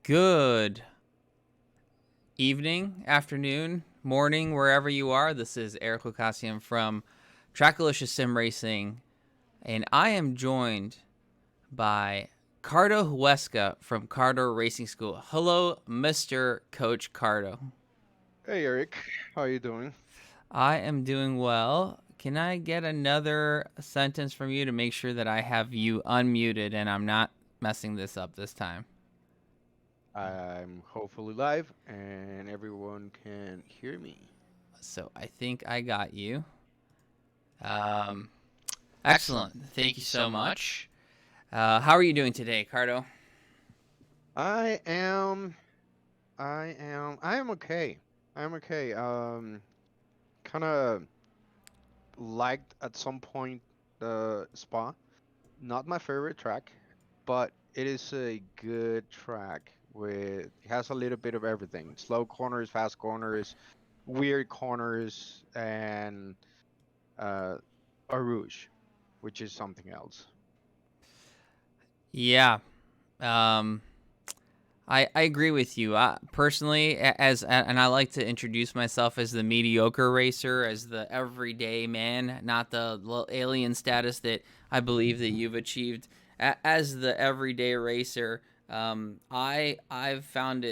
Good evening, afternoon, morning, wherever you are. This is Eric Lucasian from Trackalicious Sim Racing, and I am joined by Cardo Huesca from Cardo Racing School. Hello, Mr. Coach Cardo. Hey Eric, how you doing? I am doing well. Can I get another sentence from you to make sure that I have you unmuted and I'm not messing this up this time? I'm hopefully live and everyone can hear me. So I think I got you. Um, Excellent. Excellent. Thank Thank you you so so much. much. How are you doing today, Cardo? I am I am okay. I'm okay. Kind of liked at some point the Spa. Not my favorite track, but it is a good track with it has a little bit of everything. Slow corners, fast corners, weird corners and uh a rouge, which is something else. Yeah. Um, I agree with you. Personally, and I like to introduce myself as the mediocre racer, as the everyday man, not the alien status that I believe that you've achieved. As the everyday racer, I found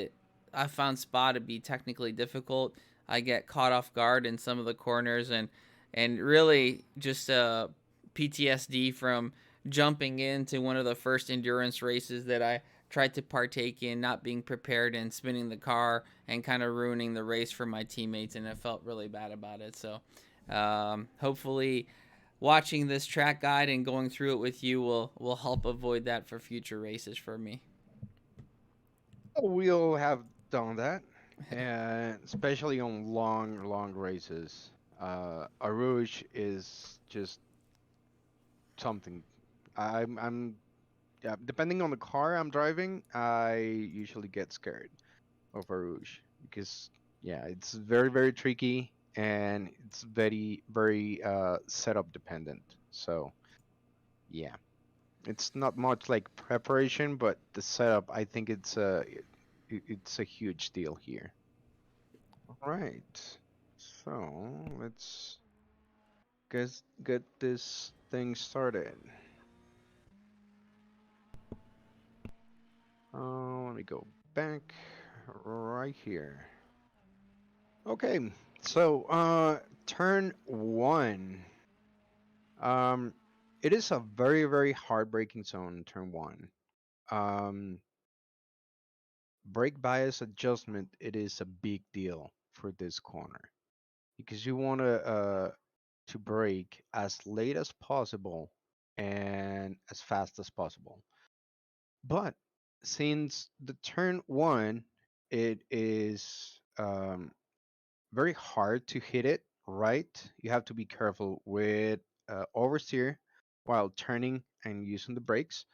Spa to be technically difficult. I get caught off guard in some of the corners, and really just PTSD from jumping into one of the first endurance races that I tried to partake in, not being prepared and spinning the car and kind of ruining the race for my teammates, and I felt really bad about it. So, hopefully, watching this track guide and going through it with you will help avoid that for future races for me. We'll have done that, and especially on long races. A rouge is just something. I'm yeah, depending on the car I'm driving, I usually get scared of a rouge because yeah, it's very tricky and it's very setup dependent. So yeah, it's not much like preparation, but the setup I think it's a huge deal here. All right, so let's get this thing started. Let me go back right here. Okay, so turn one. Um, it is a very heartbreaking zone. Turn one. Um, brake bias adjustment. It is a big deal for this corner because you want to brake as late as possible and as fast as possible. But since the turn one, it is very hard to hit it right. You have to be careful with oversteer while turning and using the brakes.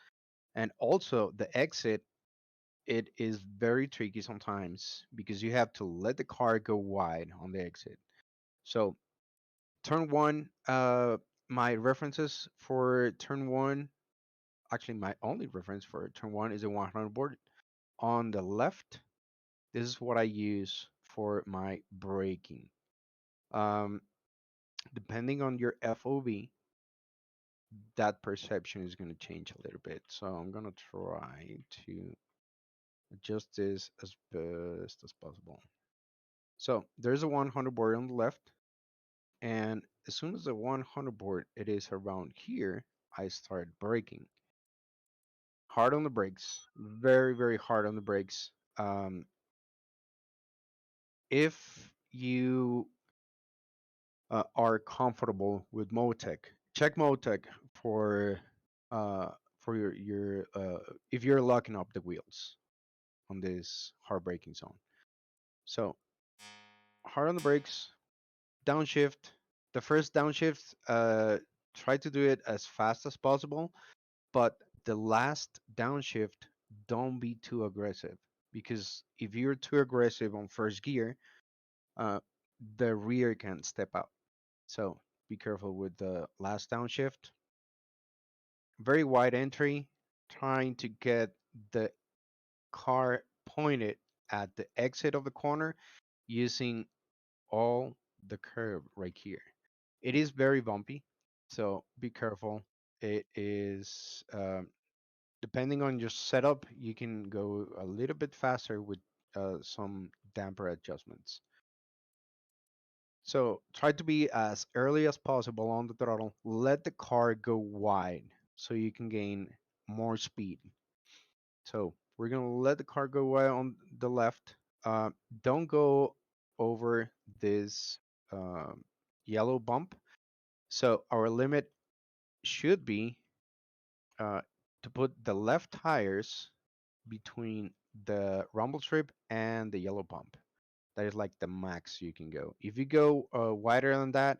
And also the exit, it is very tricky sometimes because you have to let the car go wide on the exit. So turn one, my references for turn one, actually my only reference for turn one is a 100 board. On the left, this is what I use for my braking. Um, depending on your FOV, that perception is going to change a little bit. So I'm going to try to adjust this as best as possible. So there's a 100 board on the left, and as soon as the 100 board it is around here, I start braking. Hard on the brakes, very hard on the brakes. If you are comfortable with Motec, check Motec for your if you're locking up the wheels on this hard braking zone. So hard on the brakes, downshift. The first downshift, try to do it as fast as possible, but the last downshift, don't be too aggressive because if you're too aggressive on first gear, uh, the rear can step out. So be careful with the last downshift. Very wide entry, trying to get the car point it at the exit of the corner using all the curve right here. It is very bumpy, so be careful. It is depending on your setup, you can go a little bit faster with some damper adjustments. So try to be as early as possible on the throttle. Let the car go wide so you can gain more speed. So we're gonna let the car go wide on the left. Uh, don't go over this um yellow bump. So our limit should be uh, to put the left tires between the rumble strip and the yellow bump. That is like the max you can go. If you go wider than that,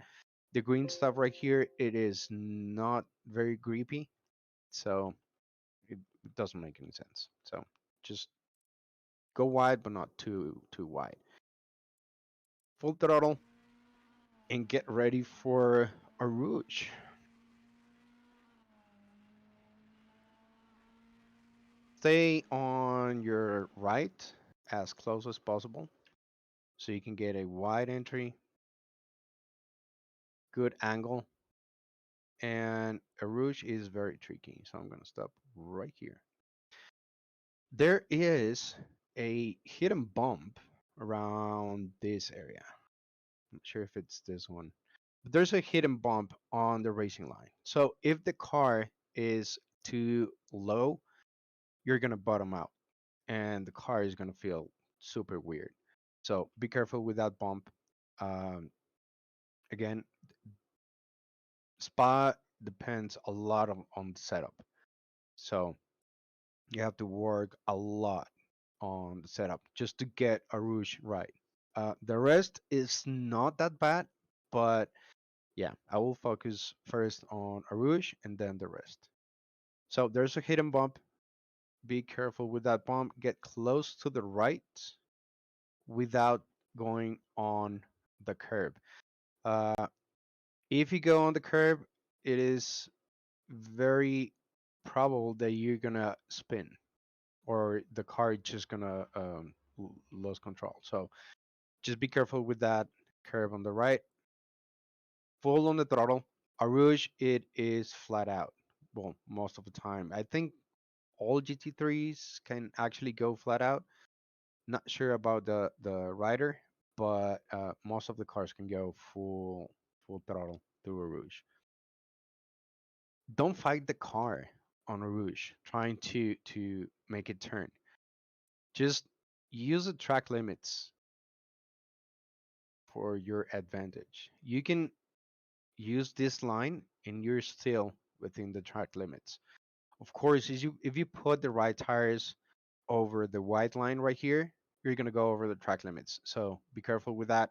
the green stuff right here, it is not very grippy, so it doesn't make any sense. So just go wide, but not too wide. Full throttle and get ready for a rouge. Stay on your right as close as possible so you can get a wide entry, good angle, and a rouge is very tricky. So I'm gonna stop right here. There is a hidden bump around this area. I'm not sure if it's this one. But there's a hidden bump on the racing line. So if the car is too low, you're gonna bottom out and the car is gonna feel super weird. So be careful with that bump. Um, again, Spa depends a lot on the setup. So you have to work a lot on the setup just to get a rouge right. The rest is not that bad, but yeah, I will focus first on a rouge and then the rest. So there's a hidden bump. Be careful with that bump. Get close to the right without going on the curb. Uh, if you go on the curb, it is very probable that you're gonna spin or the car is just gonna lose control. So just be careful with that curve on the right. Full on the throttle. A rouge, it is flat out. Well, most of the time. I think all GT3s can actually go flat out. Not sure about the rider, but most of the cars can go full throttle through a rouge. Don't fight the car on a rouge trying to make it turn. Just use the track limits for your advantage. You can use this line and you're still within the track limits. Of course, if you put the right tires over the white line right here, you're gonna go over the track limits. So be careful with that.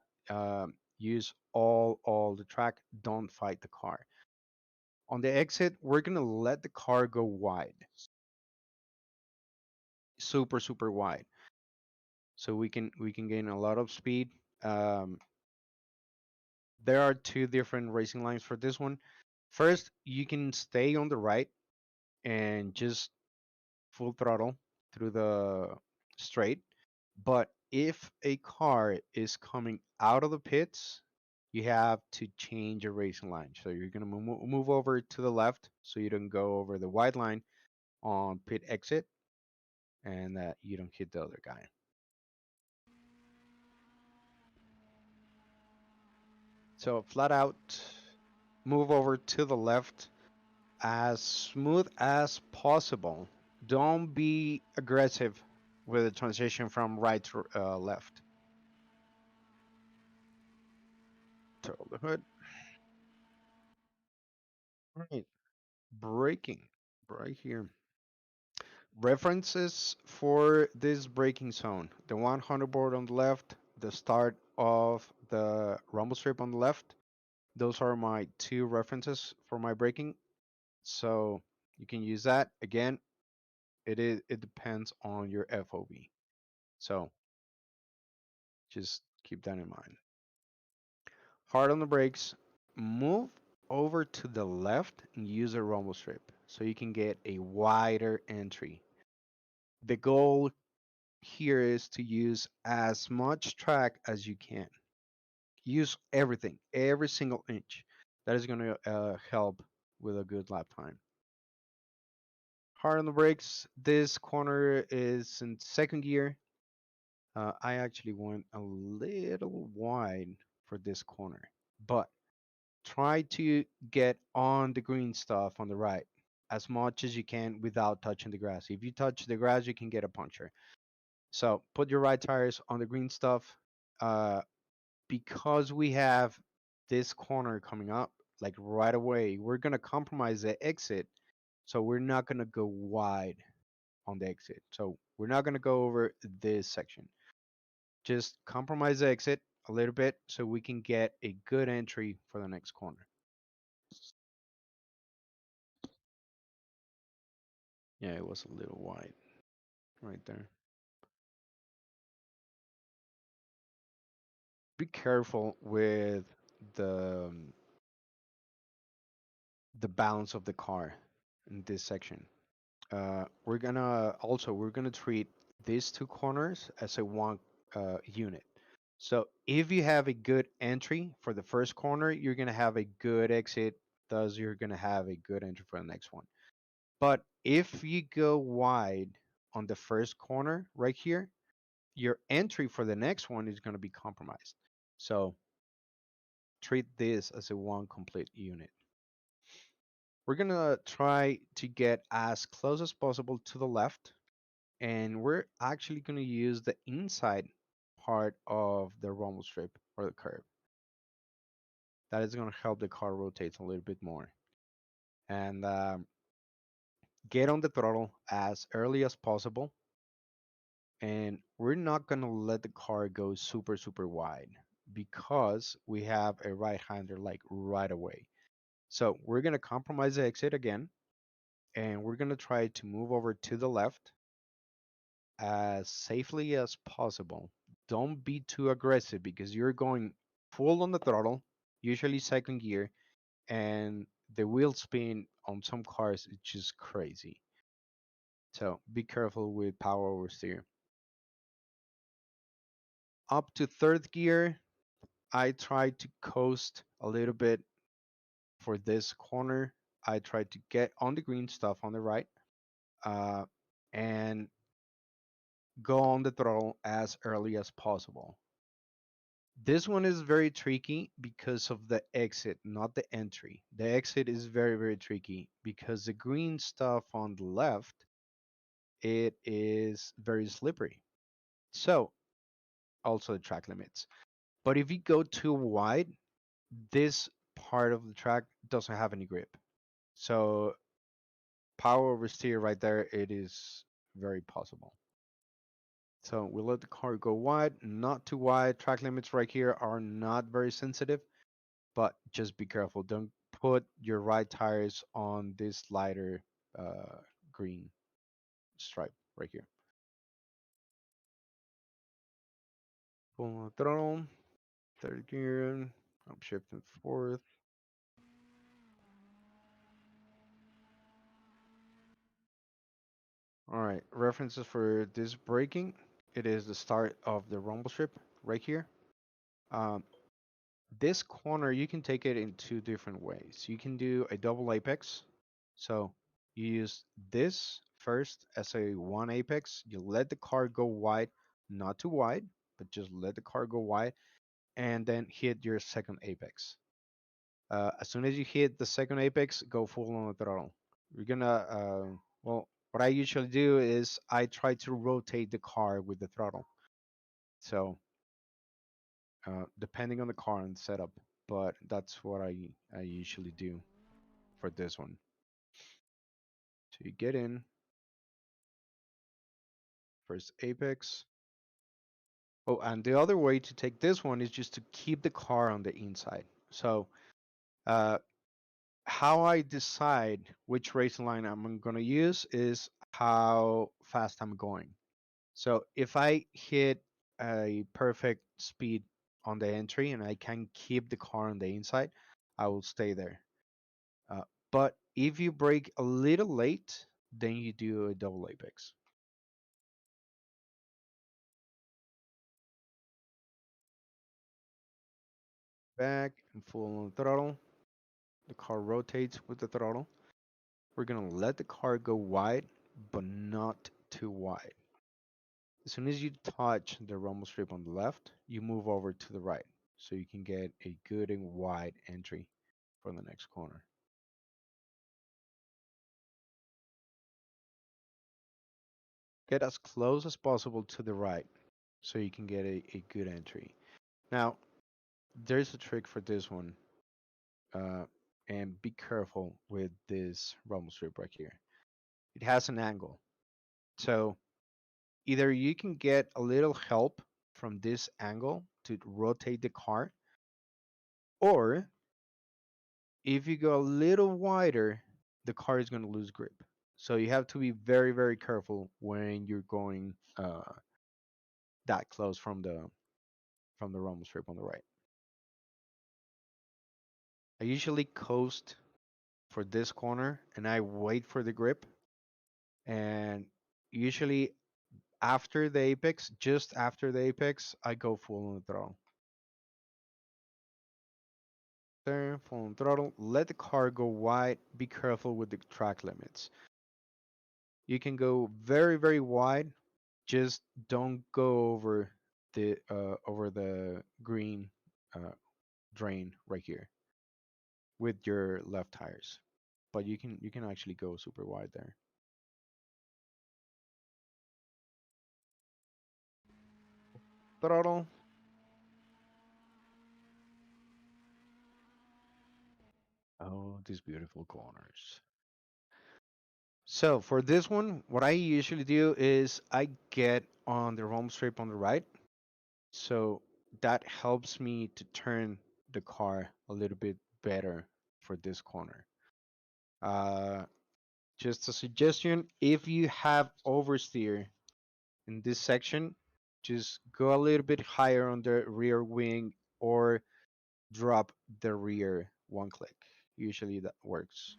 Use all the track. Don't fight the car. On the exit, we're gonna let the car go wide, super wide, so we can gain a lot of speed. Um, there are two different racing lines for this one. First, you can stay on the right and just full throttle through the straight. But if a car is coming out of the pits, you have to change your racing line. So you're going to move over to the left so you don't go over the white line on pit exit and that you don't hit the other guy. So flat out, move over to the left as smooth as possible. Don't be aggressive with the transition from right to left. Turtle the hood. Right. Braking right here. References for this braking zone. The 100 board on the left, the start of the rumble strip on the left. Those are my two references for my braking. So you can use that. Again, it depends on your FOV. So just keep that in mind. Hard on the brakes. Move over to the left and use a rumble strip so you can get a wider entry. The goal here is to use as much track as you can. Use everything, every single inch. That is going to help with a good lap time. Hard on the brakes. This corner is in second gear. I actually went a little wide for this corner, but try to get on the green stuff on the right as much as you can without touching the grass. If you touch the grass, you can get a puncture. So put your right tires on the green stuff. Uh, because we have this corner coming up, like right away, we're gonna compromise the exit. So we're not gonna go wide on the exit. So we're not gonna go over this section. Just compromise the exit a little bit so we can get a good entry for the next corner. Yeah, it was a little wide right there. Be careful with the um, the balance of the car in this section. We're gonna treat these two corners as a one unit. So if you have a good entry for the first corner, you're gonna have a good exit. Thus, you're gonna have a good entry for the next one. But if you go wide on the first corner right here, your entry for the next one is gonna be compromised. So treat this as a one complete unit. We're gonna try to get as close as possible to the left, and we're actually gonna use the inside part of the rumble strip or the curb. That is gonna help the car rotate a little bit more. And get on the throttle as early as possible. And we're not gonna let the car go super wide because we have a right-hander like right away. So we're gonna compromise the exit again, and we're gonna try to move over to the left as safely as possible. Don't be too aggressive because you're going full on the throttle, usually second gear, and the wheel spin on some cars is just crazy. So be careful with power oversteer. Up to third gear, I try to coast a little bit for this corner. I try to get on the green stuff on the right, uh, and go on the throttle as early as possible. This one is very tricky because of the exit, not the entry. The exit is very tricky because the green stuff on the left, it is very slippery. So, also the track limits. But if you go too wide, this part of the track doesn't have any grip. So, power oversteer right there, it is very possible. So we let the car go wide, not too wide. Track limits right here are not very sensitive, but just be careful. Don't put your right tires on this lighter uh, green stripe right here. Full on throttle, third gear, upshifting fourth. All right, references for this braking. It is the start of the rumble strip right here. Um, this corner, you can take it in two different ways. You can do a double apex. So you use this first as a one apex. You let the car go wide, not too wide, but just let the car go wide, and then hit your second apex. As soon as you hit the second apex, go full on the throttle. You're gonna, well, what I usually do is I try to rotate the car with the throttle. So depending on the car and setup, but that's what I usually do for this one. So you get in, first apex. Oh, and the other way to take this one is just to keep the car on the inside. So uh, how I decide which racing line I'm going to use is how fast I'm going. So if I hit a perfect speed on the entry and I can keep the car on the inside, I will stay there. Uh, but if you brake a little late, then you do a double apex. back and full on throttle. The car rotates with the throttle. We're gonna let the car go wide, but not too wide. As soon as you touch the rumble strip on the left, you move over to the right so you can get a good and wide entry for the next corner. Get as close as possible to the right so you can get a good entry. Now, there's a trick for this one, uh, and be careful with this rumble strip right here. It has an angle. So either you can get a little help from this angle to rotate the car, or if you go a little wider, the car is going to lose grip. So you have to be very, very careful when you're going that close from the rumble strip on the right. I usually coast for this corner and I wait for the grip. And usually after the apex, just after the apex, I go full on the throttle. There, full on throttle. Let the car go wide. Be careful with the track limits. You can go very, very wide. Just don't go over the green uh, drain right here with your left tires. But you can actually go super wide there. Throttle. Oh, these beautiful corners. So for this one, what I usually do is I get on the home strip on the right. So that helps me to turn the car a little bit better for this corner. Uh, just a suggestion, if you have oversteer in this section, just go a little bit higher on the rear wing or drop the rear one click. Usually that works.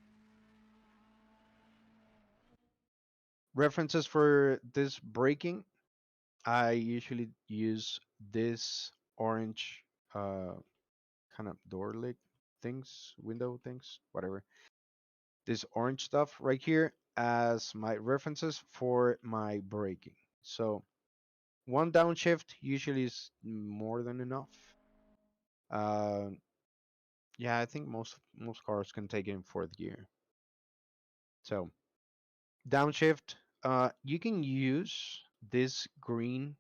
References for this braking, I usually use this orange kind of door lid things, window things, whatever. This orange stuff right here as my references for my braking. So one downshift usually is more than enough. Uh, yeah, I think most cars can take it in fourth gear. So downshift, you can use this green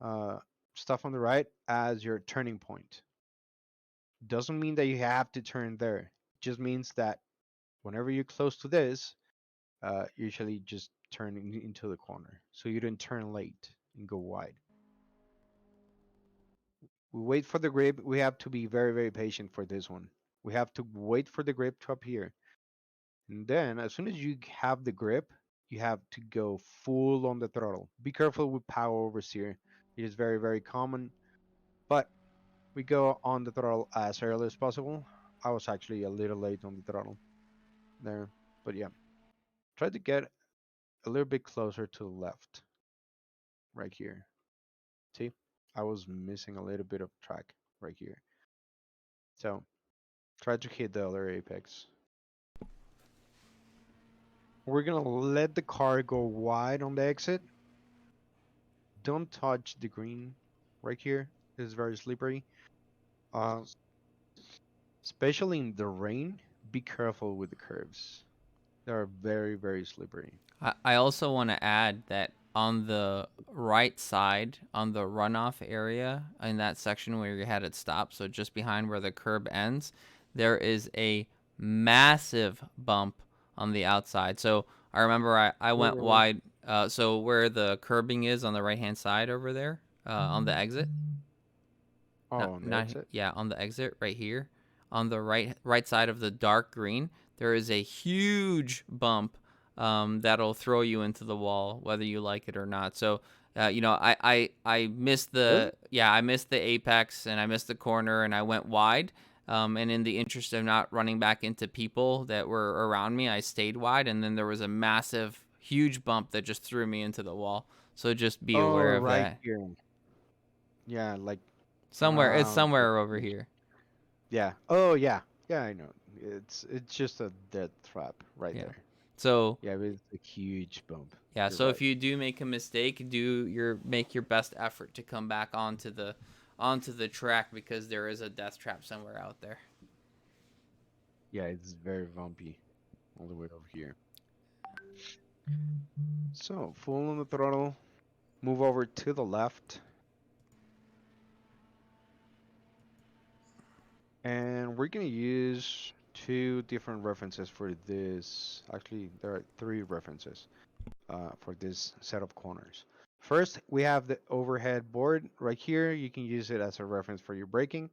uh, stuff on the right as your turning point. Doesn't mean that you have to turn there. It just means that whenever you're close to this, usually just turn into the corner. So you don't turn late and go wide. We wait for the grip. We have to be very, very patient for this one. We have to wait for the grip to appear. And then as soon as you have the grip, you have to go full on the throttle. Be careful with power oversteer. It is very, very common. But we go on the throttle as early as possible. I was actually a little late on the throttle there. But yeah, try to get a little bit closer to the left right here. See, I was missing a little bit of track right here. So try to hit the other apex. We're gonna let the car go wide on the exit. Don't touch the green right here. It's very slippery. Uh, especially in the rain, be careful with the curves. They are very, very slippery. I also want to add that on the right side, on the runoff area, in that section where your headed stop, so just behind where the curb ends, there is a massive bump on the outside. So I remember I went Where? wide. So where the curbing is on the right hand side over there, on the exit. Oh, on the exit. Yeah, on the exit right here, on the right side of the dark green, there is a huge bump that'll throw you into the wall, whether you like it or not. So, I missed Really? I missed the apex and I missed the corner and I went wide. And in the interest of not running back into people that were around me, I stayed wide. And then there was a massive, huge bump that just threw me into the wall. So just be Oh, aware of right that. here. Yeah, like It's around somewhere over here. here. Yeah. Oh yeah. Yeah, I know. It's just a dead trap right Yeah. there. So Yeah, but it's a huge bump. yeah, You're so if right. you do make a mistake, make your best effort to come back onto the track because there is a death trap somewhere out there. Yeah, it's very bumpy all the way over here. So full on the throttle. Move over to the left, and we're gonna use two different references for this. Actually, there are three references for this set of corners. First, we have the overhead board right here. You can use it as a reference for your braking.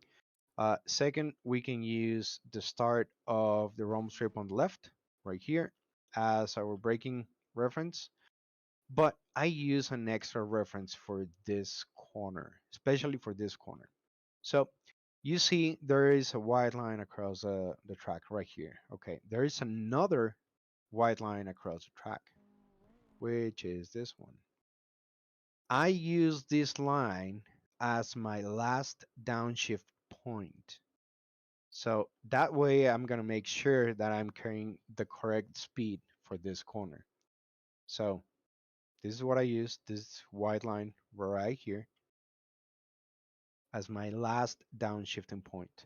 Second, we can use the start of the rumble strip on the left, right here, as our braking reference. But I use an extra reference for this corner, especially for this corner. So you see there is a white line across the track right here. Okay, there is another white line across the track, which is this one. I use this line as my last downshift point. So that way I'm gonna make sure that I'm carrying the correct speed for this corner. So this is what I use, this white line right here as my last downshifting point.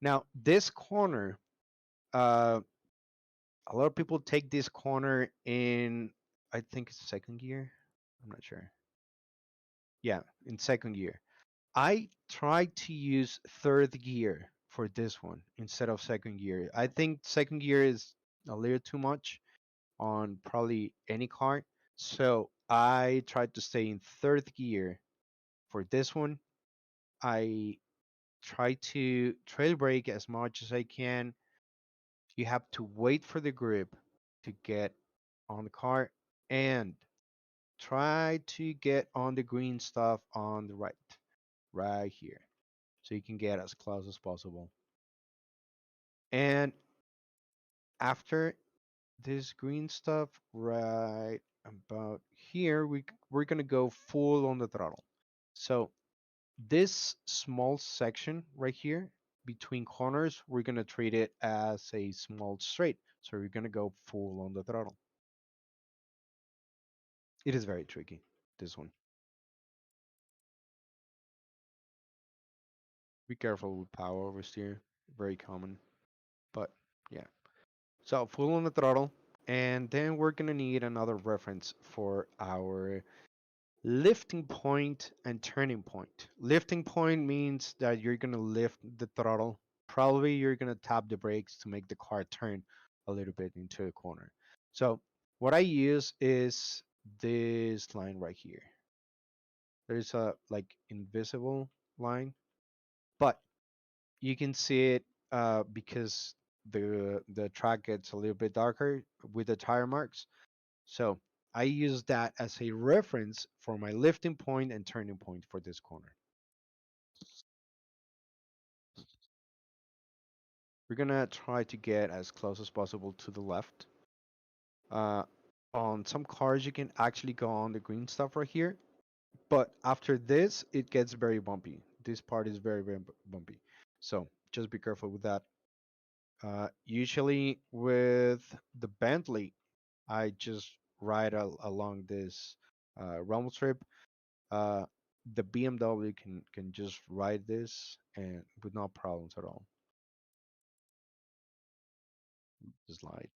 Now this corner, uh, a lot of people take this corner in, I think it's second gear. I'm not sure. Yeah, in second gear. I try to use third gear for this one instead of second gear. I think second gear is a little too much on probably any car. So I tried to stay in third gear for this one. I try to trail brake as much as I can. You have to wait for the grip to get on the car and try to get on the green stuff on the right here. So you can get as close as possible. And after this green stuff, right about here, we're gonna go full on the throttle. So this small section right here between corners, we're gonna treat it as a small straight. So we're gonna go full on the throttle. It is very tricky, this one. Be careful with power oversteer, very common. But yeah. So full on the throttle, and then we're gonna need another reference for our lifting point and turning point. Lifting point means that you're going to lift the throttle. Probably you're going to tap the brakes to make the car turn a little bit into a corner. So what I use is this line right here. There's a like invisible line, but you can see it because the track gets a little bit darker with the tire marks. So I use that as a reference for my lifting point and turning point for this corner. We're gonna try to get as close as possible to the left. Uh, on some cars, you can actually go on the green stuff right here, but after this, it gets very bumpy. This part is very bumpy. So just be careful with that. Usually with the Bentley, I just ride along this rumble strip. Uh, the BMW can just ride this and with no problems at all. Just slide.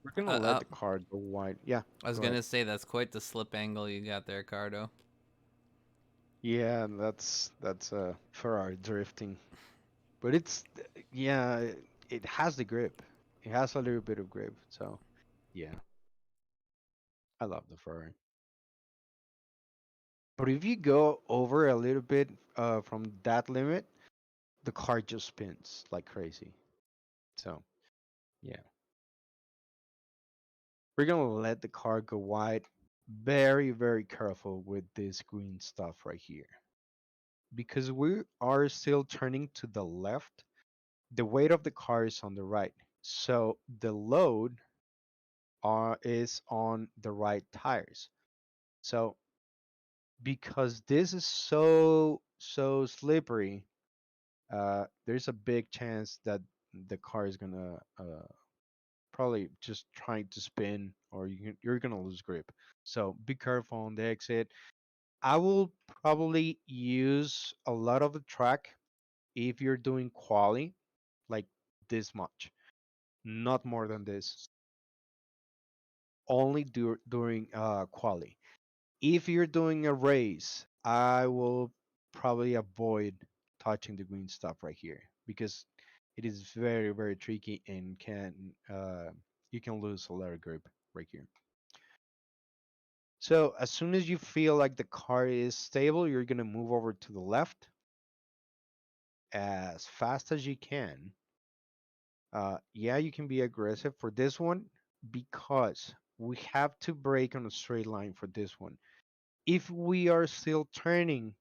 We're gonna Uh, let uh, the car go wide. Yeah, I was go ahead. gonna say that's quite the slip angle you got there, Cardo. Yeah, that's Ferrari drifting, but it's yeah, it has the grip. It has a little bit of grip, so yeah, I love the Ferrari. But if you go over a little bit from that limit, the car just spins like crazy. So yeah, we're gonna let the car go wide. Very careful with this green stuff right here because we are still turning to the left. The weight of the car is on the right, so the load is on the right tires. So because this is so so slippery, there's a big chance that the car is gonna probably just trying to spin, or you're gonna lose grip. So be careful on the exit. I will probably use a lot of the track if you're doing quali, like this much, not more than this. Only during quali. If you're doing a race, I will probably avoid touching the green stuff right here because it is very very tricky and can you can lose a lot of grip right here. So as soon as you feel like the car is stable, you're gonna move over to the left as fast as you can. Yeah, you can be aggressive for this one because we have to brake on a straight line for this one. If we are still turning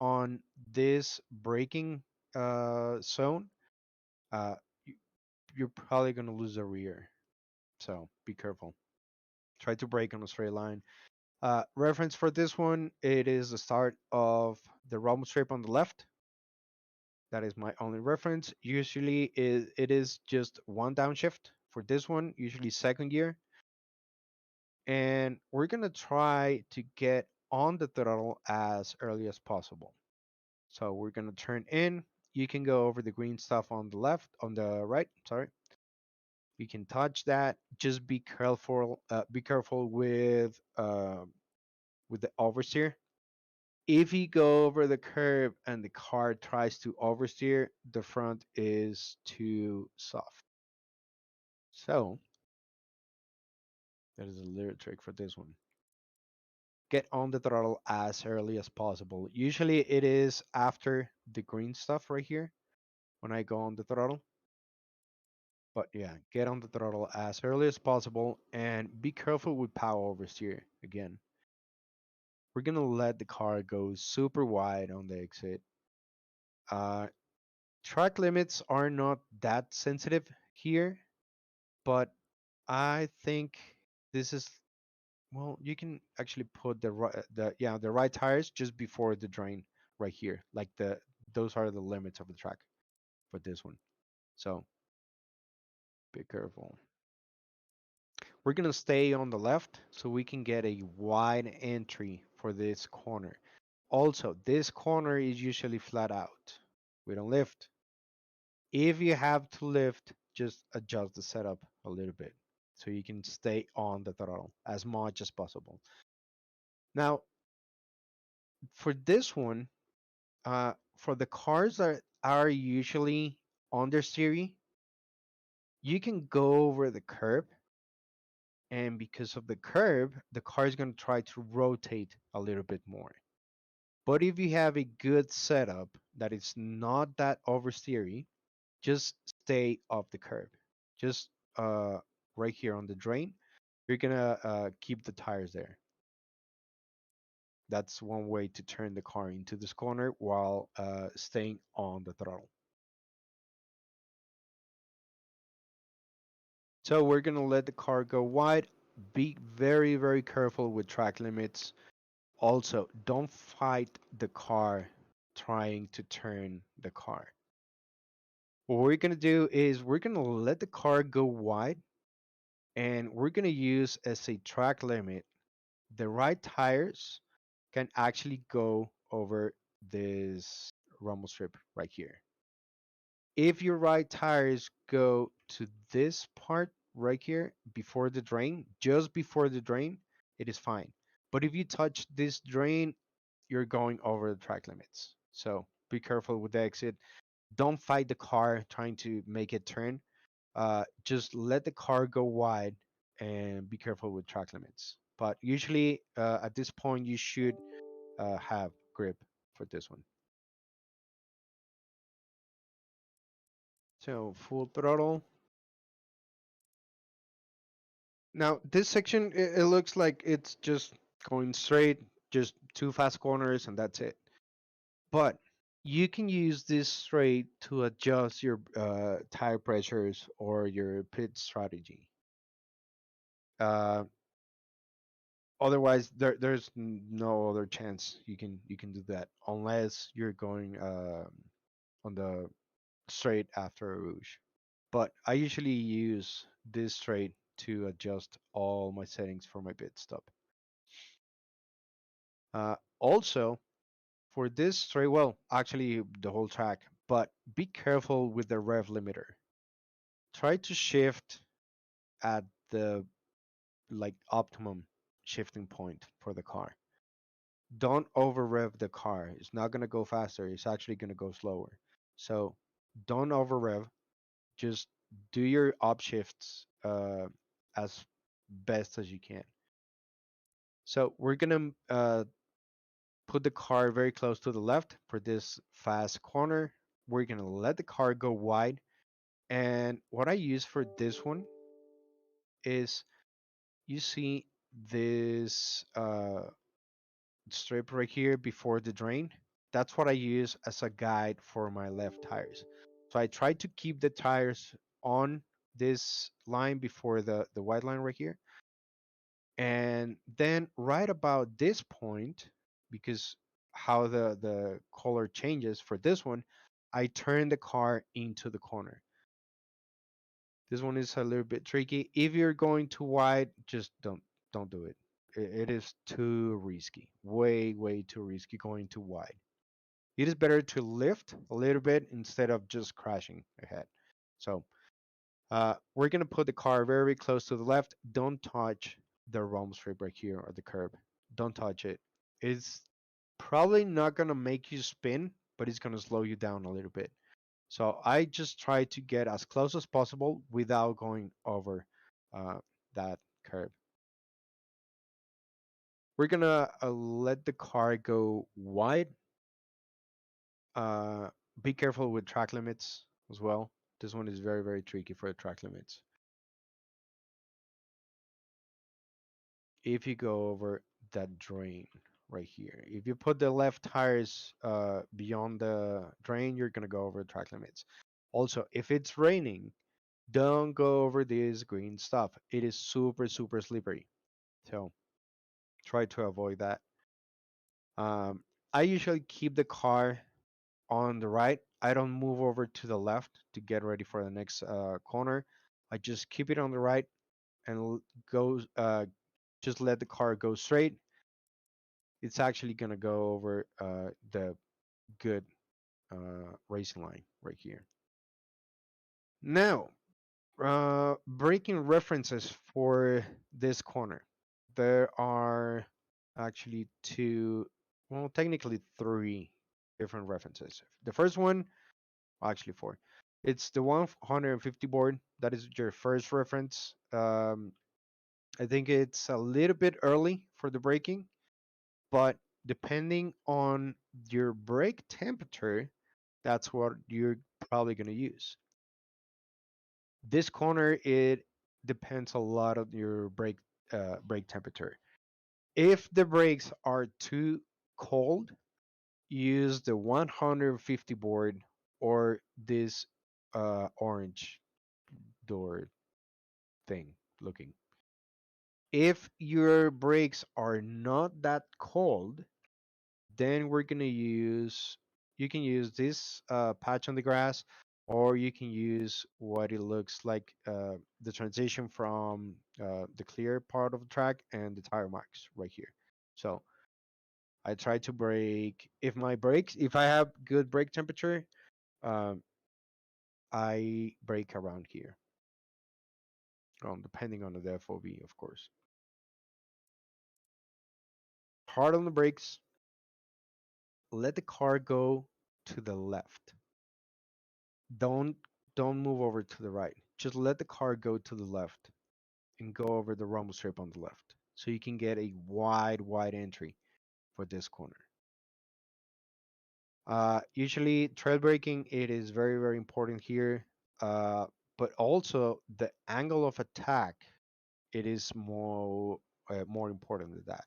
on this braking zone, uh, you, you're probably going to lose the rear. So be careful. Try to brake on a straight line. Reference for this one, it is the start of the rumble strip on the left. That is my only reference. Usually it is just one downshift for this one, usually second gear. And we're going to try to get on the throttle as early as possible. So we're going to turn in. You can go over the green stuff on the left, on the right, sorry. You can touch that. Just be careful with the oversteer. If you go over the curb and the car tries to oversteer, the front is too soft. So that is a little trick for this one. Get on the throttle as early as possible. Usually it is after the green stuff right here when I go on the throttle. But yeah, get on the throttle as early as possible and be careful with power oversteer again. We're gonna let the car go super wide on the exit. Uh, Track limits are not that sensitive here, but I think this is well, you can actually put the right tires just before the drain right here. Like those are the limits of the track for this one. So be careful. We're gonna stay on the left so we can get a wide entry for this corner. Also, this corner is usually flat out. We don't lift. If you have to lift, just adjust the setup a little bit so you can stay on the throttle as much as possible. Now, for this one, for the cars that are usually understeery, you can go over the curb, and because of the curb, the car is going to try to rotate a little bit more. But if you have a good setup that is not that oversteery, just stay off the curb. Just right here on the drain, you're gonna keep the tires there. That's one way to turn the car into this corner while staying on the throttle. So we're gonna let the car go wide. Be very, very careful with track limits. Also, don't fight the car trying to turn the car. What we're gonna do is we're gonna let the car go wide and we're gonna use as a track limit the right tires can actually go over this rumble strip right here. If your right tires go to this part right here before the drain, just before the drain, it is fine. But if you touch this drain, you're going over the track limits. So be careful with the exit. Don't fight the car trying to make it turn. Just let the car go wide and be careful with track limits. But usually at this point, you should have grip for this one. So full throttle. Now this section, it looks like it's just going straight, just two fast corners, and that's it. But you can use this straight to adjust your tire pressures or your pit strategy. Uh, Otherwise, there's no other chance you can do that unless you're going on the straight after a rouge. But I usually use this straight to adjust all my settings for my pit stop. Also, for this straight, well, actually the whole track, but be careful with the rev limiter. Try to shift at the like optimum shifting point for the car. Don't over rev the car. It's not gonna go faster. It's actually gonna go slower. So don't over rev. Just do your upshifts as best as you can. So we're gonna put the car very close to the left for this fast corner. We're gonna let the car go wide. And what I use for this one is you see this strip right here before the drain. That's what I use as a guide for my left tires. So I try to keep the tires on this line before the white line right here. And then right about this point, because how the color changes for this one, I turn the car into the corner. This one is a little bit tricky. If you're going too wide, just don't do it. It is too risky. Way too risky going too wide. It is better to lift a little bit instead of just crashing ahead. So we're gonna put the car very close to the left. Don't touch the rumble strip right here or the curb. Don't touch it. It's probably not gonna make you spin, but it's gonna slow you down a little bit. So I just try to get as close as possible without going over uh, that curb. We're gonna let the car go wide. Uh, be careful with track limits as well. This one is very tricky for the track limits. If you go over that drain right here, if you put the left tires beyond the drain, you're gonna go over track limits. Also, if it's raining, don't go over this green stuff. It is super slippery. So try to avoid that. Um, I usually keep the car on the right. I don't move over to the left to get ready for the next corner. I just keep it on the right and go. Just let the car go straight. It's actually gonna go over the good racing line right here. Now, braking references for this corner. There are actually two, well, technically three different references. The first one, actually four. It's the 150 board. That is your first reference. I think it's a little bit early for the braking, but depending on your brake temperature, that's what you're probably going to use. This corner, it depends a lot on your brake temperature. If the brakes are too cold, use the 150 board or this orange door thing looking. If your brakes are not that cold, then we're gonna use you can use this patch on the grass, or you can use what it looks like the transition from the clear part of the track and the tire marks right here. So I try to brake if I have good brake temperature, um, I brake around here, depending on the FOV, of course. Hard on the brakes, let the car go to the left. Don't don't move over to the right. Just let the car go to the left and go over the rumble strip on the left. So you can get a wide entry for this corner. Usually trail braking, it is very important here. Uh, but also the angle of attack, it is more important than that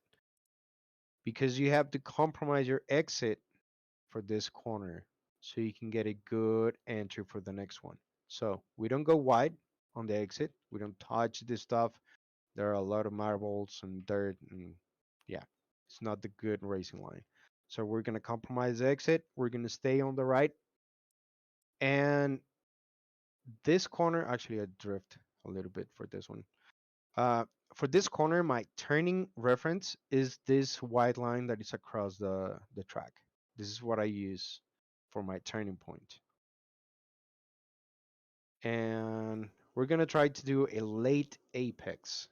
because you have to compromise your exit for this corner so you can get a good entry for the next one. So we don't go wide on the exit. We don't touch this stuff. There are a lot of marbles and dirt, and yeah, it's not the good racing line. So we're gonna compromise the exit. We're gonna stay on the right, and this corner, actually, I drift a little bit for this one. Uh, for this corner, my turning reference is this white line that is across the track. This is what I use for my turning point. And we're gonna try to do a late apex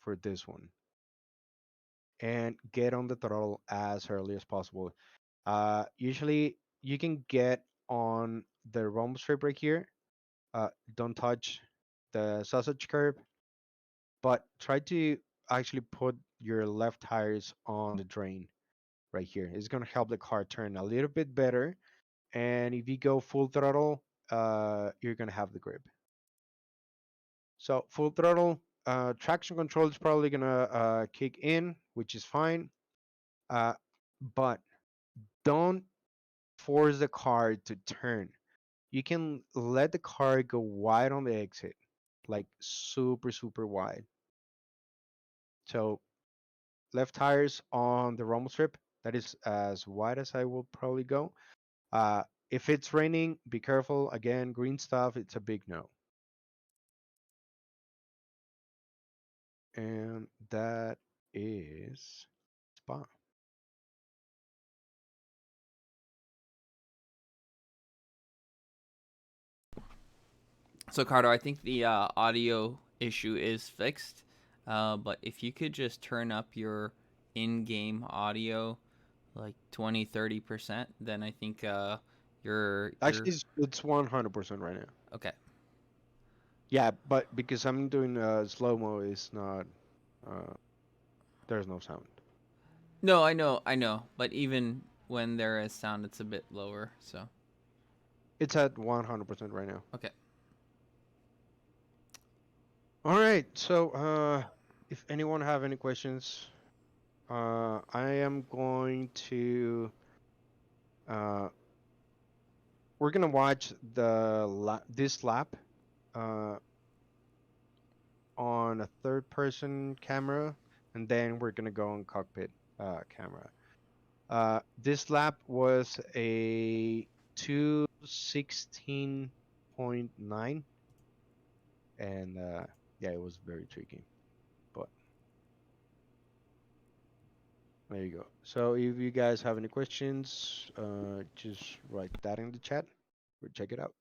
for this one and get on the throttle as early as possible. Usually you can get on the rumble strip right here. Don't touch the sausage curb, but try to actually put your left tires on the drain right here. It's gonna help the car turn a little bit better. And if you go full throttle, you're gonna have the grip. So full throttle, traction control is probably gonna kick in, which is fine. Uh, but don't force the car to turn. You can let the car go wide on the exit, like super, super wide. So left tires on the rumble strip, that is as wide as I will probably go. Uh, if it's raining, be careful. Again, green stuff, it's a big no. And that is Spa. So, Cardo, I think the audio issue is fixed. But if you could just turn up your in-game audio like 20-30%, then I think you're Actually, it's 100% right now. okay. Yeah, but because I'm doing slow mo, it's not. Uh, there's no sound. No, I know. But even when there is sound, it's a bit lower. So, It's at 100% right now. okay. All right. So, if anyone have any questions, I am going to. Uh, we're gonna watch this lap uh, on a third-person camera, and then we're gonna go on cockpit camera. This lap was a 2:16.9, and yeah, it was very tricky. But there you go. So if you guys have any questions, just write that in the chat or check it out.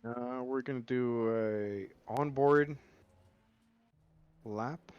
We're gonna do a onboard lap.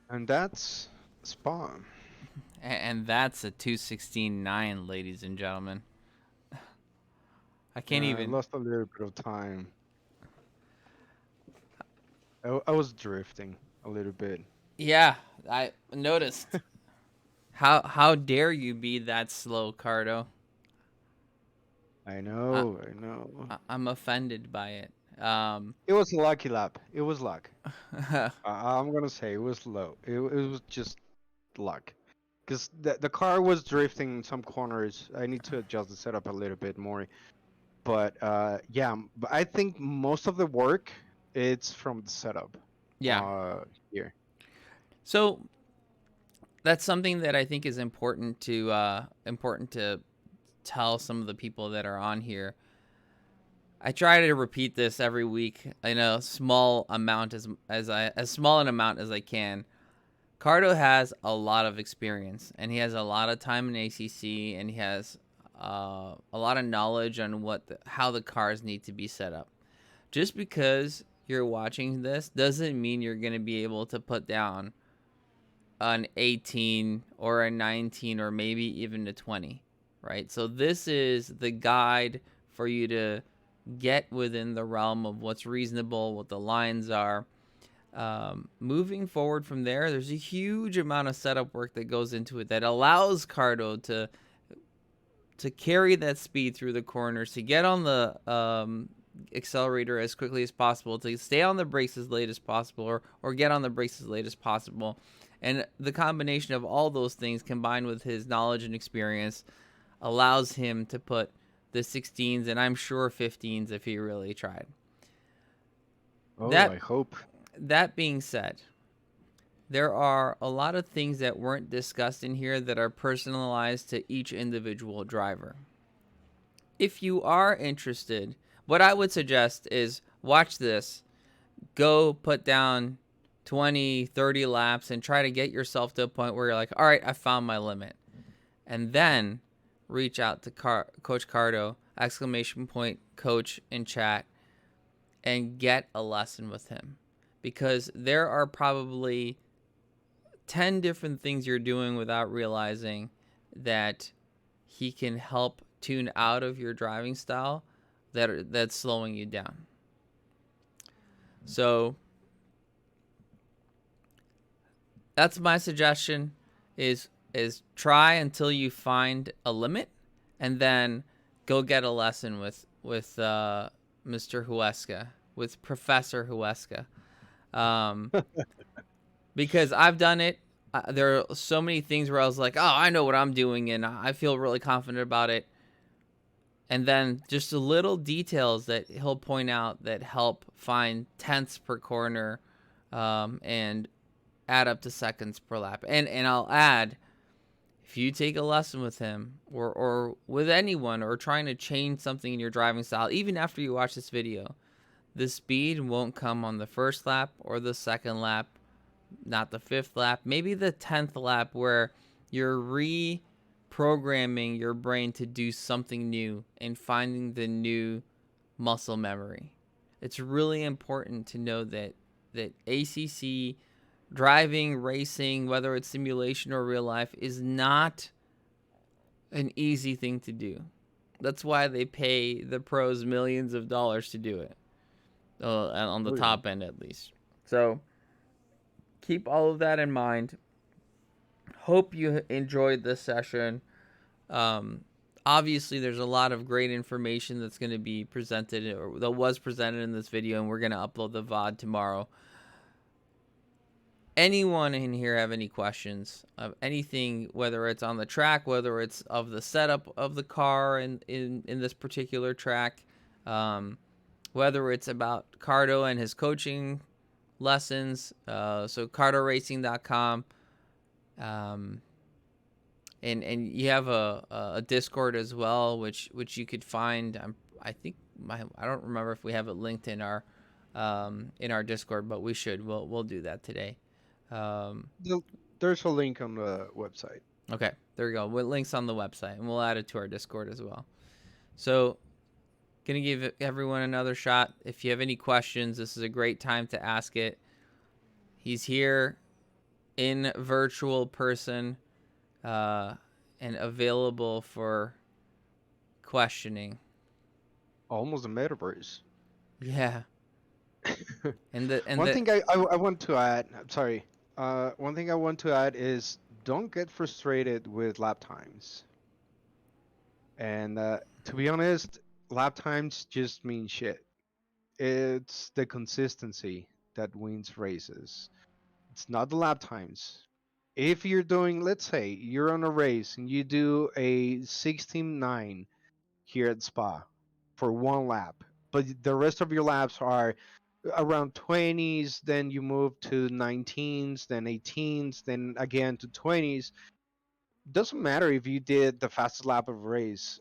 And that's Spa. And that's a 2:16.9, ladies and gentlemen. I can't I even. lost a little bit of time. I was drifting a little bit. Yeah, I noticed. How dare you be that slow, Cardo? I I, know, I know. I'm offended by it. Um, It was a lucky lap. It was luck. I'm gonna say it was low. It was just luck. Because the car was drifting in some corners. I need to adjust the setup a little bit more. But yeah, but I think most of the work it's from the setup. yeah. Uh, Here. So that's something that I think is important to tell some of the people that are on here. I try to repeat this every week in a small amount as small an amount as I can. Cardo has a lot of experience and he has a lot of time in ACC and he has a lot of knowledge on how the cars need to be set up. Just because you're watching this doesn't mean you're going to be able to put down an 18 or a 19 or maybe even a 20, right? So this is the guide for you to get within the realm of what's reasonable, what the lines are. Moving forward from there, there's a huge amount of setup work that goes into it that allows Cardo to carry that speed through the corners, to get on the accelerator as quickly as possible, to stay on the brakes as late as possible, or get on the brakes as late as possible. And the combination of all those things combined with his knowledge and experience allows him to put the 16s and I'm sure 15s if he really tried. Oh, That I hope. that being said, there are a lot of things that weren't discussed in here that are personalized to each individual driver. If you are interested, what I would suggest is watch this, go put down 20, 30 laps and try to get yourself to a point where you're like, all right, I found my limit. And then reach out to Coach Cardo, exclamation point coach in chat, and get a lesson with him. because there are probably 10 different things you're doing without realizing that he can help tune out of your driving style that's slowing you down. So that's my suggestion is try until you find a limit, and then go get a lesson with Mr. Huesca, with Professor Huesca. Um, because I've done it. There are so many things where I was like, "Oh, I know what I'm doing," and I feel really confident about it. And then just the little details that he'll point out that help find tenths per corner, and add up to seconds per lap. And I'll add, if you take a lesson with him or with anyone, or trying to change something in your driving style, even after you watch this video, the speed won't come on the first lap or the second lap, not the fifth lap, maybe the 10th lap, where you're reprogramming your brain to do something new and finding the new muscle memory. It's really important to know that ACC driving, racing, whether it's simulation or real life, is not an easy thing to do. That's why they pay the pros millions of dollars to do it, on the Oh, yeah. top end at least. So keep all of that in mind. Hope you enjoyed this session. Um, Obviously, there's a lot of great information that's going to be presented, or that was presented in this video, and we're going to upload the VOD tomorrow. Anyone in here have any questions of anything, whether it's on the track, whether it's of the setup of the car in this particular track, whether it's about Cardo and his coaching lessons, so cardoracing.com, and you have a Discord as well, which you could find. I think I don't remember if we have it linked in our Discord, but we should. We'll do that today. The- There's a link on the website. Okay, there we go. With links on the website, and we'll add it to our Discord as well. So, gonna give everyone another shot. If you have any questions, this is a great time to ask it. He's here in virtual person, uh, and available for questioning. Almost a metaverse. Yeah, and One the thing I want to add, I'm sorry. One thing I want to add is don't get frustrated with lap times. And to be honest, lap times just mean shit. It's the consistency that wins races. It's not the lap times. If you're doing, let's say, you're on a race and you do a 16.9 here at Spa for one lap, but the rest of your laps are around 20s, then you move to 19s, then 18s, then again to 20s. Doesn't matter if you did the fastest lap of a race.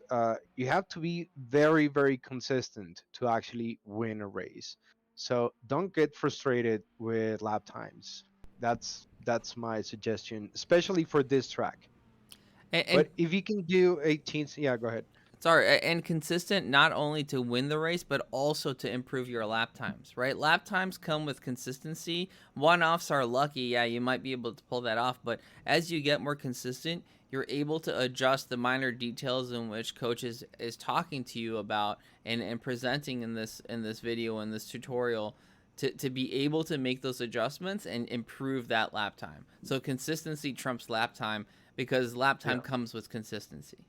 You have to be very, very consistent to actually win a race. So don't get frustrated with lap times. That's my suggestion, especially for this track. and But if you can do 18s, yeah, go ahead. sorry, and consistent, not only to win the race but also to improve your lap times, right? Lap times come with consistency. One-offs are lucky, yeah, you might be able to pull that off, but as you get more consistent, you're able to adjust the minor details in which coach is talking to you about, and presenting in this video, in this tutorial, to be able to make those adjustments and improve that lap time. So consistency trumps lap time, because lap time Yeah, comes with consistency.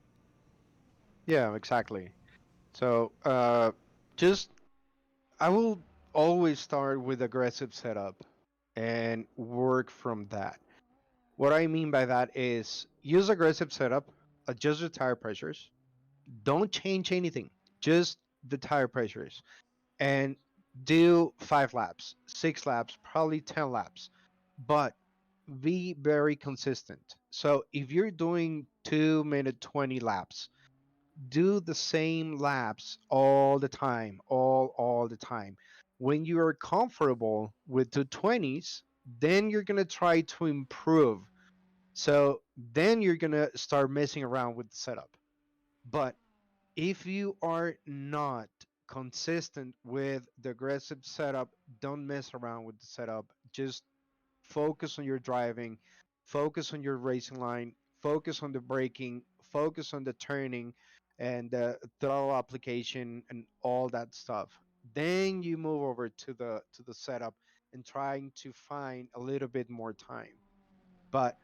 yeah, exactly. So just I will always start with aggressive setup and work from that. What I mean by that is use aggressive setup, adjust the tire pressures, don't change anything, just the tire pressures, and do 5 laps, 6 laps, probably 10 laps, but be very consistent. So if you're doing 2 minute 20 laps, do the same laps all the time, all the time. When you are comfortable with the 20s, then you're gonna try to improve. So then you're gonna start messing around with the setup. But if you are not consistent with the aggressive setup. Don't mess around with the setup. Just focus on your driving, focus on your racing line, focus on the braking, focus on the turning and the throttle application and all that stuff. Then you move over to the setup and trying to find a little bit more time. But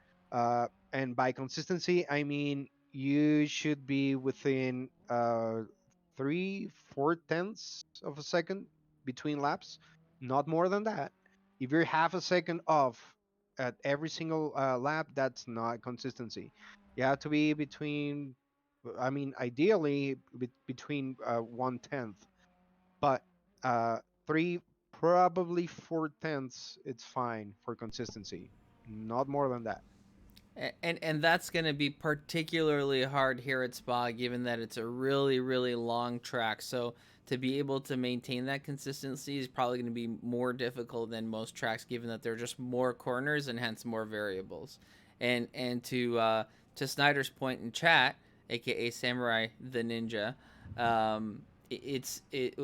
and by consistency, I mean you should be within 3/4 of a second between laps, not more than that. If you're half a second off at every single lap, that's not consistency. You have to be between, I mean, ideally between 1/10, but uh, three, probably 4/10, it's fine for consistency. Not more than that. And that's going to be particularly hard here at Spa, given that it's a really long track. So to be able to maintain that consistency is probably going to be more difficult than most tracks, given that there are just more corners and hence more variables. And to Snyder's point in chat, aka Samurai the Ninja, it's it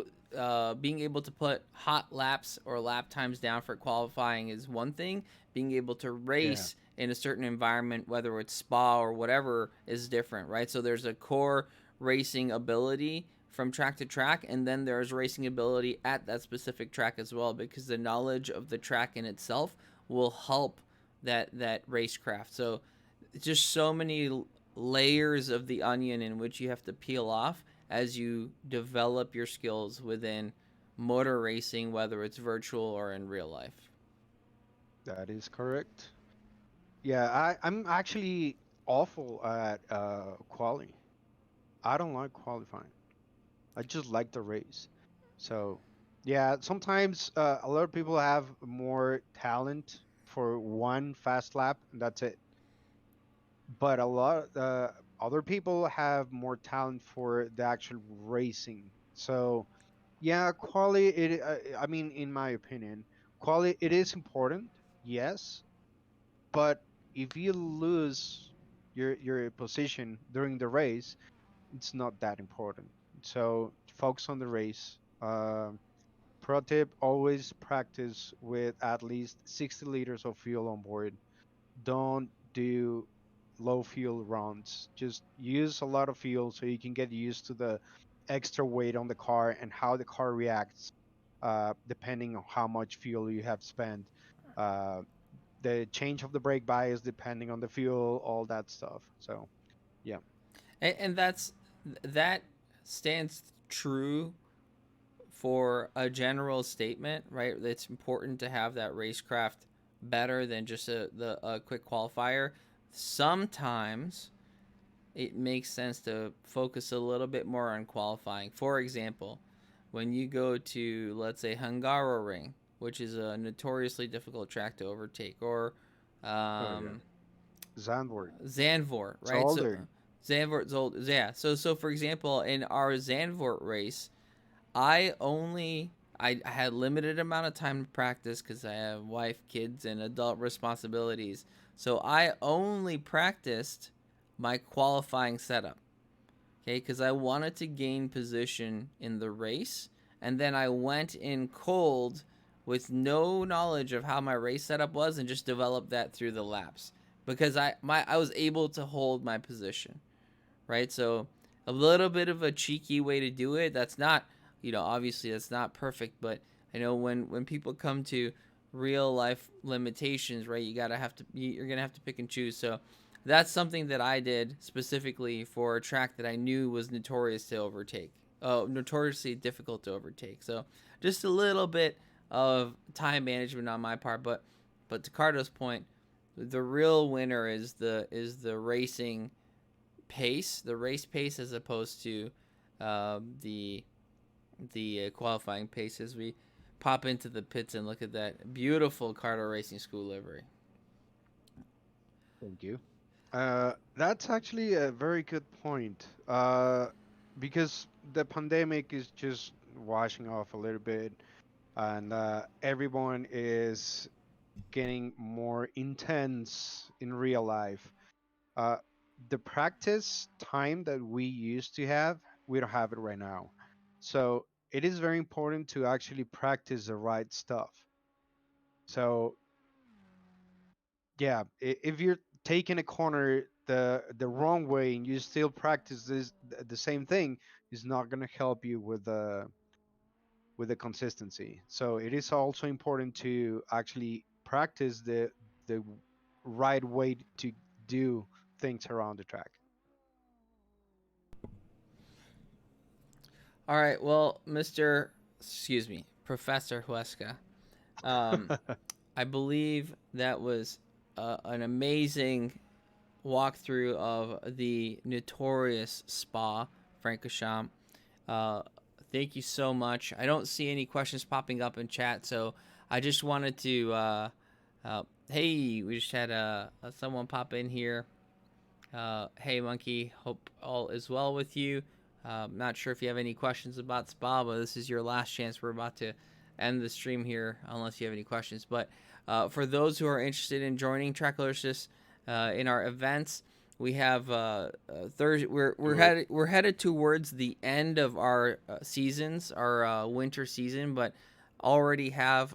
being able to put hot laps or lap times down for qualifying is one thing. Being able to Yeah. race in a certain environment, whether it's spa or whatever, is different, right? So there's a core racing ability from track to track, and then there's racing ability at that specific track as well, because the knowledge of the track in itself will help that racecraft. So it's just so many layers of the onion in which you have to peel off as you develop your skills within motor racing, whether it's virtual or in real life. That is correct. Yeah, I'm actually awful at quali. I don't like qualifying. I just like the race. So, yeah, sometimes a lot of people have more talent for one fast lap, and that's it. But a lot other people have more talent for the actual racing. So, yeah, quali. I mean, in my opinion, quali it is important. Yes, but if you lose your position during the race, it's not that important. So focus on the race. Pro tip: always practice with at least 60 liters of fuel on board. Don't do low fuel runs. Just use a lot of fuel so you can get used to the extra weight on the car and how the car reacts, depending on how much fuel you have spent. Uh, the change of the brake bias depending on the fuel, all that stuff. So yeah, And that stands true for a general statement, right? It's important to have that racecraft better than just a quick qualifier. Sometimes it makes sense to focus a little bit more on qualifying. For example, when you go to, let's say, Hungaroring, which is a notoriously difficult track to overtake, or oh yeah, um, Zandvoort. Zandvoort, It's right? So older. Zandvoort's old, yeah. So for example, in our Zandvoort race, I had limited amount of time to practice because I have wife, kids, and adult responsibilities. So I only practiced my qualifying setup. Okay, because I wanted to gain position in the race, and then I went in cold with no knowledge of how my race setup was, and just developed that through the laps because I was able to hold my position, right? So a little bit of a cheeky way to do it. That's not, obviously that's not perfect, but I know when people come to real life limitations, right? You're gonna have to pick and choose. So that's something that I did specifically for a track that I knew was notorious to overtake. Oh, notoriously difficult to overtake. So just a little bit of time management on my part, but to Cardo's point, the real winner is the racing pace, the race pace, as opposed to the qualifying pace. As we pop into the pits and look at that beautiful Cardo Racing School livery. Thank you. That's actually a very good point. Because the pandemic is just washing off a little bit, and everyone is getting more intense in real life. Uh, the practice time that we used to have, we don't have it right now. So it is very important to actually practice the right stuff. So yeah, if you're taking a corner the wrong way and you still practice the same thing, is not going to help you with the consistency. So it is also important to actually practice the right way to do things around the track. All right, well, Professor Huesca, um, I believe that was an amazing walkthrough of the notorious spa, Francorchamps. Uh, Thank you so much. I don't see any questions popping up in chat, so I just wanted to. Hey, we just had someone pop in here. Hey, Monkey. Hope all is well with you. Not sure if you have any questions about Spa, but this is your last chance. We're about to end the stream here, unless you have any questions. But for those who are interested in joining Tracklicious in our events, we have Thursday. We're headed towards the end of our seasons, our winter season, but already have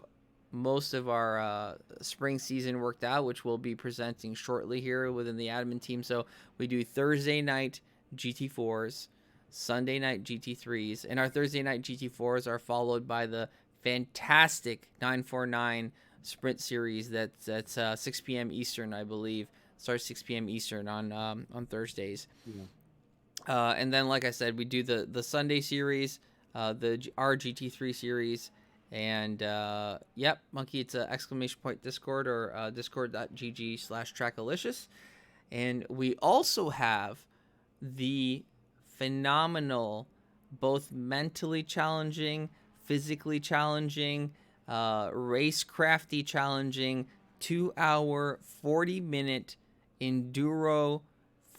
most of our spring season worked out, which we'll be presenting shortly here within the admin team. So we do Thursday night GT4s, Sunday night GT3s, and our Thursday night GT4s are followed by the fantastic 949 sprint series that's 6 p.m. Eastern, I believe. Starts 6 p.m. Eastern on Thursdays. Yeah. And then, like I said, we do the Sunday series, our GT3 series. And yep, Monkey, it's a exclamation point Discord or discord.gg/Trackalicious. And we also have the phenomenal, both mentally challenging, physically challenging, racecrafty challenging 2 hour, 40-minute enduro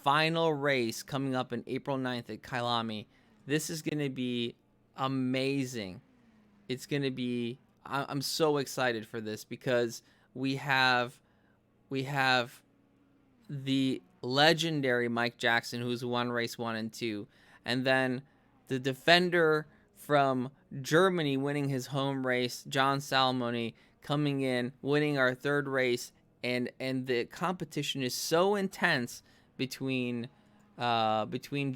final race coming up on April 9th at Kailami. This is going to be amazing. It's going to be, I'm so excited for this because we have the legendary Mike Jackson, who's won race 1 and 2, and then the defender from Germany winning his home race, John Salmoni, coming in, winning our 3rd race, and the competition is so intense between John, between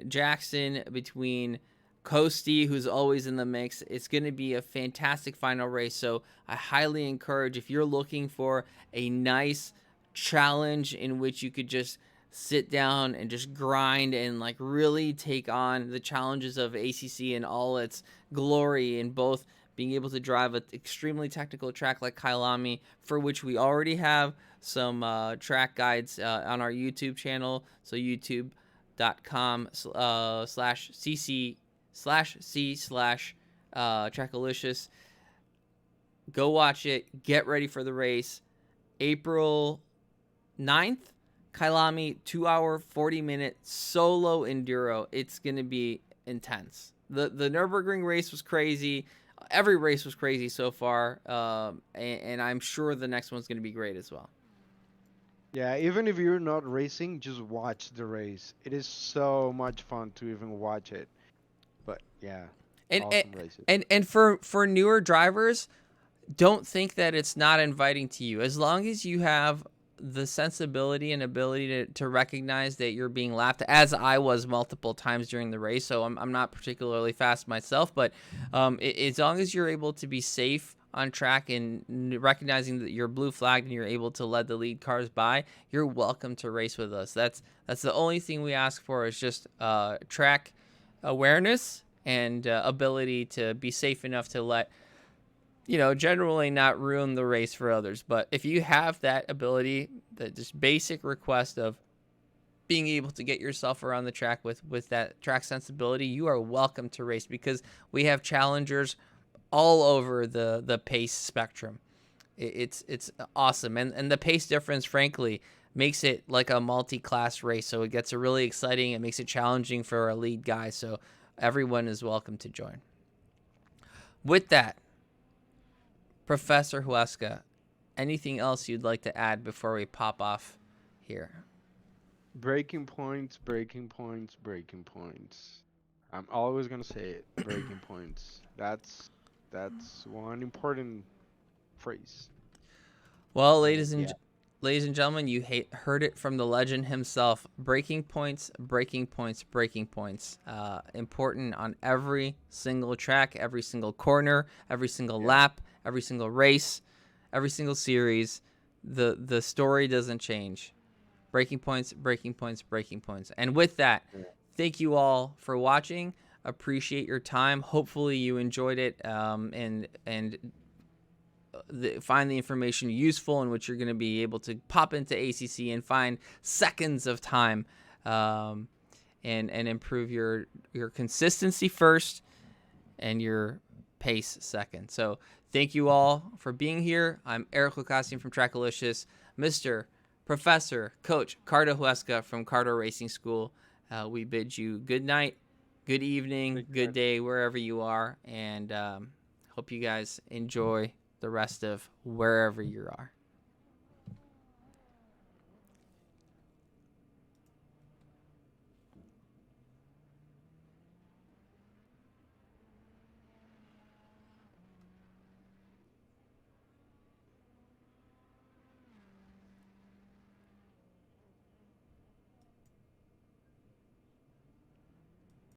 Jackson, between Coasty, who's always in the mix. It's going to be a fantastic final race. So I highly encourage, if you're looking for a nice challenge in which you could just sit down and just grind and like really take on the challenges of ACC and all its glory, in both being able to drive an extremely technical track like Kailami, for which we already have some track guides on our YouTube channel. So youtube.com/cc/c/Trackalicious. Go watch it. Get ready for the race. April 9th, Kailami, 2 hour, 40-minute solo enduro. It's going to be intense. The Nürburgring race was crazy. Every race was crazy so far. And I'm sure the next one's going to be great as well. Yeah, even if you're not racing, just watch the race. It is so much fun to even watch it. But yeah, awesome races. And for newer drivers, don't think that it's not inviting to you. As long as you have the sensibility and ability to recognize that you're being lapped, as I was multiple times during the race. So I'm not particularly fast myself, but as long as you're able to be safe on track and recognizing that you're blue flagged and you're able to let the lead cars by, you're welcome to race with us. That's the only thing we ask for, is just track awareness and ability to be safe enough to let, generally not ruin the race for others. But if you have that ability, that just basic request of being able to get yourself around the track with that track sensibility, you are welcome to race, because we have challengers all over the pace spectrum. It's awesome. And the pace difference, frankly, makes it like a multi-class race. So it gets really exciting. It makes it challenging for our lead guy. So everyone is welcome to join. With that, Professor Huesca, anything else you'd like to add before we pop off here? Breaking points, breaking points, breaking points. I'm always gonna say it. Breaking points. That's one important phrase. Well, And yeah, ladies and gentlemen, you heard it from the legend himself. Breaking points, breaking points, breaking points. Important on every single track, every single corner, every single yeah, lap, every single race, every single series. The story doesn't change. Breaking points, breaking points, breaking points. And with that, yeah. thank you all for watching. Appreciate your time. Hopefully you enjoyed it, and find the information useful, in which you're going to be able to pop into ACC and find seconds of time, um, and improve your consistency first and your pace second. So thank you all for being here. I'm Eric Lucassian from Trackalicious, Mr. Professor Coach Cardo Huesca from Cardo Racing School. We bid you good night, good evening, Thank you, good guys. day, wherever you are, and hope you guys enjoy the rest of wherever you are.